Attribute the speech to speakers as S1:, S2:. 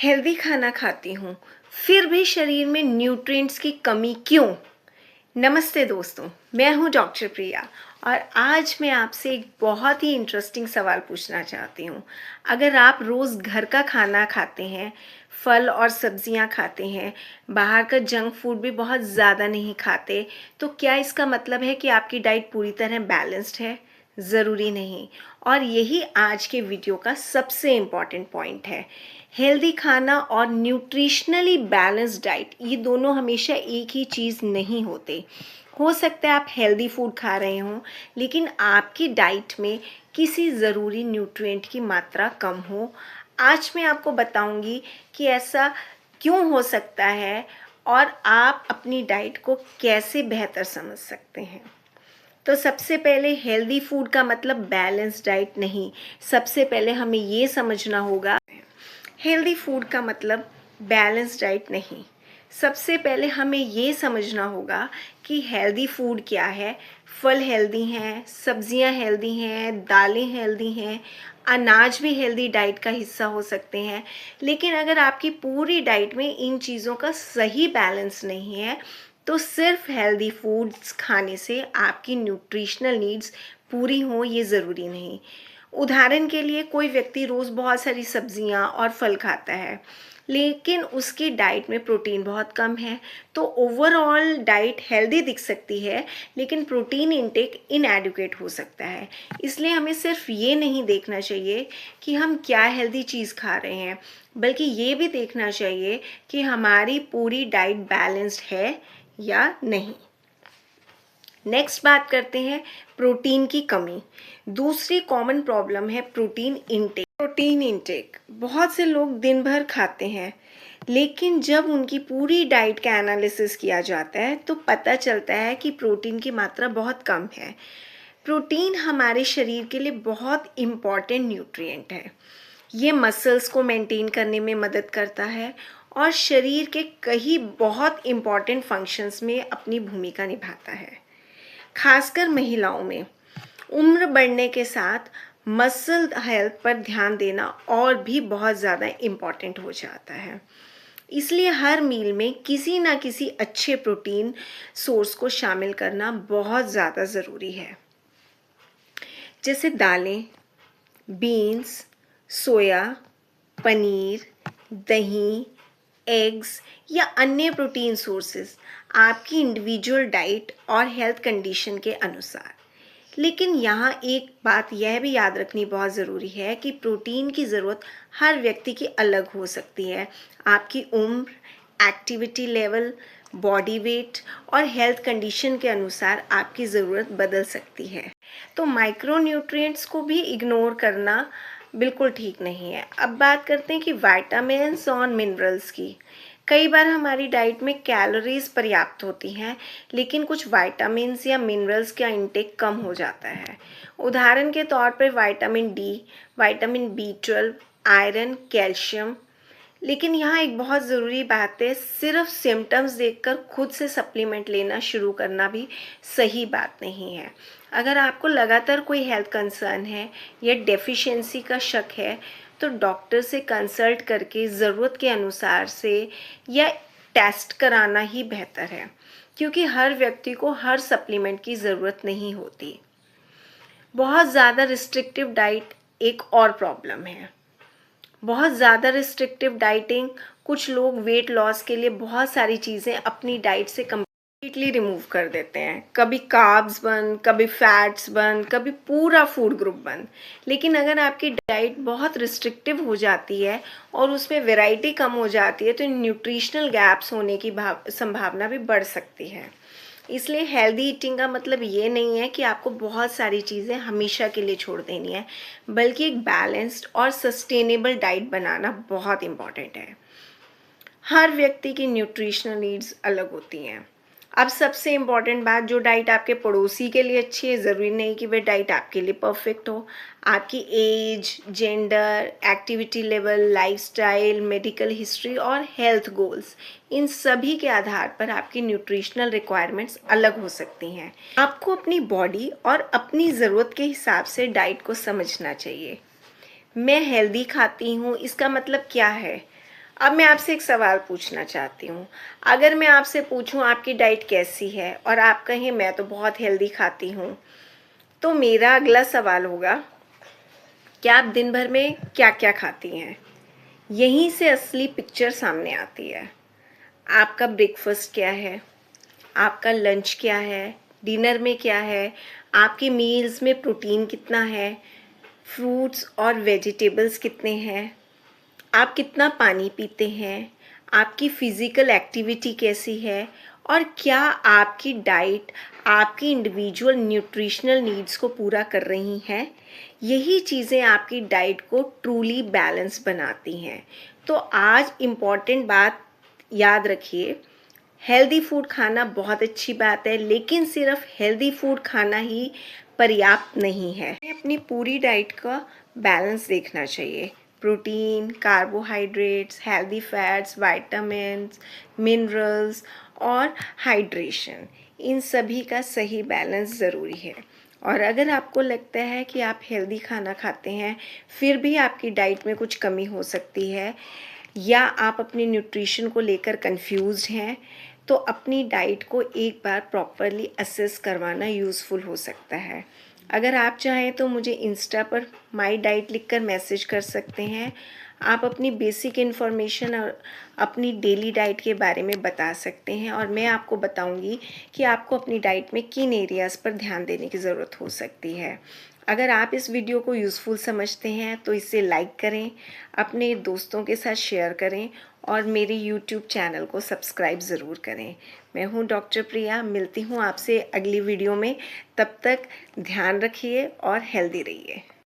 S1: Healthy खाना खाती हूँ फिर भी शरीर में न्यूट्रिएंट्स की कमी क्यों? नमस्ते दोस्तों, मैं हूँ डॉक्टर प्रिया और आज मैं आपसे एक बहुत ही इंटरेस्टिंग सवाल पूछना चाहती हूँ। अगर आप रोज़ घर का खाना खाते हैं, फल और सब्जियाँ खाते हैं, बाहर का जंक फूड भी बहुत ज़्यादा नहीं खाते, तो क्या इसका मतलब है कि आपकी डाइट पूरी तरह बैलेंस्ड है? ज़रूरी नहीं। और यही आज के वीडियो का सबसे इम्पॉर्टेंट पॉइंट है। हेल्दी खाना और न्यूट्रिशनली बैलेंस्ड डाइट, ये दोनों हमेशा एक ही चीज़ नहीं होते। हो सकता है आप हेल्दी फूड खा रहे हों, लेकिन आपकी डाइट में किसी ज़रूरी न्यूट्रिएंट की मात्रा कम हो। आज मैं आपको बताऊंगी कि ऐसा क्यों हो सकता है और आप अपनी डाइट को कैसे बेहतर समझ सकते हैं। तो सबसे पहले हेल्दी फूड का मतलब बैलेंस डाइट नहीं। सबसे पहले हमें ये समझना होगा हेल्दी फूड का मतलब बैलेंस डाइट नहीं। सबसे पहले हमें ये समझना होगा कि हेल्दी फूड क्या है। फल हेल्दी हैं, सब्जियां हेल्दी हैं, दालें हेल्दी हैं, अनाज भी हेल्दी डाइट का हिस्सा हो सकते हैं। लेकिन अगर आपकी पूरी डाइट में इन चीज़ों का सही बैलेंस नहीं है, तो सिर्फ हेल्दी फूड्स खाने से आपकी न्यूट्रिशनल नीड्स पूरी हों ये ज़रूरी नहीं। उदाहरण के लिए कोई व्यक्ति रोज़ बहुत सारी सब्जियां और फल खाता है, लेकिन उसकी डाइट में प्रोटीन बहुत कम है, तो ओवरऑल डाइट हेल्दी दिख सकती है, लेकिन प्रोटीन इनटेक इनएडिक्वेट हो सकता है। इसलिए हमें सिर्फ ये नहीं देखना चाहिए कि हम क्या हेल्दी चीज़ खा रहे हैं, बल्कि ये भी देखना चाहिए कि हमारी पूरी डाइट बैलेंस्ड है या नहीं। नेक्स्ट बात करते हैं प्रोटीन की कमी। दूसरी कॉमन प्रॉब्लम है प्रोटीन इंटेक बहुत से लोग दिन भर खाते हैं, लेकिन जब उनकी पूरी डाइट का एनालिसिस किया जाता है तो पता चलता है कि प्रोटीन की मात्रा बहुत कम है। प्रोटीन हमारे शरीर के लिए बहुत इम्पॉर्टेंट न्यूट्रिएंट है। ये मसल्स को मेंटेन करने में मदद करता है और शरीर के कई बहुत इम्पॉर्टेंट फंक्शंस में अपनी भूमिका निभाता है। खासकर महिलाओं में उम्र बढ़ने के साथ मसल हेल्थ पर ध्यान देना और भी बहुत ज़्यादा इम्पॉर्टेंट हो जाता है। इसलिए हर मील में किसी ना किसी अच्छे प्रोटीन सोर्स को शामिल करना बहुत ज़्यादा ज़रूरी है, जैसे दालें, बीन्स, सोया, पनीर, दही, एग्स या अन्य प्रोटीन सोर्सेज आपकी इंडिविजुअल डाइट और हेल्थ कंडीशन के अनुसार। लेकिन यहाँ एक बात यह भी याद रखनी बहुत ज़रूरी है कि प्रोटीन की ज़रूरत हर व्यक्ति की अलग हो सकती है। आपकी उम्र, एक्टिविटी लेवल, बॉडी वेट और हेल्थ कंडीशन के अनुसार आपकी ज़रूरत बदल सकती है। तो माइक्रो न्यूट्रिएंट्स को भी इग्नोर करना बिल्कुल ठीक नहीं है। अब बात करते हैं कि विटामिन्स और मिनरल्स की। कई बार हमारी डाइट में कैलोरीज पर्याप्त होती हैं, लेकिन कुछ विटामिन्स या मिनरल्स का इंटेक कम हो जाता है। उदाहरण के तौर पर vitamin D, vitamin B 12, iron, calcium. लेकिन यहाँ एक बहुत ज़रूरी बात है, सिर्फ सिम्टम्स देखकर खुद से सप्लीमेंट लेना शुरू करना भी सही बात नहीं है। अगर आपको लगातार कोई हेल्थ कंसर्न है या डेफिशिएंसी का शक है, तो डॉक्टर से कंसल्ट करके ज़रूरत के अनुसार से या टेस्ट कराना ही बेहतर है, क्योंकि हर व्यक्ति को हर सप्लीमेंट की ज़रूरत नहीं होती। बहुत ज़्यादा रिस्ट्रिक्टिव डाइट एक और प्रॉब्लम है। बहुत ज़्यादा रिस्ट्रिक्टिव डाइटिंग, कुछ लोग वेट लॉस के लिए बहुत सारी चीज़ें अपनी डाइट से कम्प्लीटली रिमूव कर देते हैं। कभी कार्ब्स बंद, कभी फैट्स बंद, कभी पूरा फूड ग्रुप बंद। लेकिन अगर आपकी डाइट बहुत रिस्ट्रिक्टिव हो जाती है और उसमें वैरायटी कम हो जाती है, तो न्यूट्रिशनल गैप्स होने की संभावना भी बढ़ सकती है। इसलिए हेल्दी ईटिंग का मतलब ये नहीं है कि आपको बहुत सारी चीज़ें हमेशा के लिए छोड़ देनी है, बल्कि एक बैलेंस्ड और सस्टेनेबल डाइट बनाना बहुत इम्पॉर्टेंट है। हर व्यक्ति की न्यूट्रिशनल नीड्स अलग होती हैं। अब सबसे इम्पॉर्टेंट बात, जो डाइट आपके पड़ोसी के लिए अच्छी है, ज़रूरी नहीं कि वह डाइट आपके लिए परफेक्ट हो। आपकी age, gender, activity level, lifestyle, medical history और हेल्थ गोल्स, इन सभी के आधार पर आपकी न्यूट्रिशनल रिक्वायरमेंट्स अलग हो सकती हैं। आपको अपनी बॉडी और अपनी ज़रूरत के हिसाब से डाइट को समझना चाहिए। मैं हेल्दी खाती हूँ, इसका मतलब क्या है? अब मैं आपसे एक सवाल पूछना चाहती हूँ। अगर मैं आपसे पूछूँ आपकी डाइट कैसी है और आप कहें मैं तो बहुत हेल्दी खाती हूँ, तो मेरा अगला सवाल होगा कि आप दिन भर में क्या-क्या खाती हैं? यहीं से असली पिक्चर सामने आती है। आपका ब्रेकफ़ास्ट क्या है? आपका लंच क्या है? डिनर में क्या है? आपके मील्स में प्रोटीन कितना है? फ्रूट्स और वेजिटेबल्स कितने हैं? आप कितना पानी पीते हैं? आपकी फ़िज़िकल एक्टिविटी कैसी है? और क्या आपकी डाइट आपकी इंडिविजुअल न्यूट्रिशनल नीड्स को पूरा कर रही हैं? यही चीज़ें आपकी डाइट को ट्रूली बैलेंस बनाती हैं। तो आज इम्पॉर्टेंट बात याद रखिए, हेल्दी फूड खाना बहुत अच्छी बात है, लेकिन सिर्फ हेल्दी फूड खाना ही पर्याप्त नहीं है। हमें अपनी पूरी डाइट का बैलेंस देखना चाहिए। Protein, carbohydrates, healthy fats, vitamins, minerals और हाइड्रेशन, इन सभी का सही बैलेंस ज़रूरी है। और अगर आपको लगता है कि आप हेल्दी खाना खाते हैं, फिर भी आपकी डाइट में कुछ कमी हो सकती है, या आप अपने न्यूट्रिशन को लेकर कंफ्यूज्ड हैं, तो अपनी डाइट को एक बार प्रॉपरली असेस करवाना यूज़फुल हो सकता है। अगर आप चाहें तो मुझे इंस्टा पर माय डाइट लिखकर मैसेज कर सकते हैं। आप अपनी बेसिक इन्फॉर्मेशन और अपनी डेली डाइट के बारे में बता सकते हैं, और मैं आपको बताऊंगी कि आपको अपनी डाइट में किन एरियाज़ पर ध्यान देने की ज़रूरत हो सकती है। अगर आप इस वीडियो को यूज़फुल समझते हैं तो इसे लाइक करें, अपने दोस्तों के साथ शेयर करें और मेरे यूट्यूब चैनल को सब्सक्राइब ज़रूर करें। मैं हूँ डॉक्टर प्रिया, मिलती हूँ आपसे अगली वीडियो में। तब तक ध्यान रखिए और हेल्दी रहिए।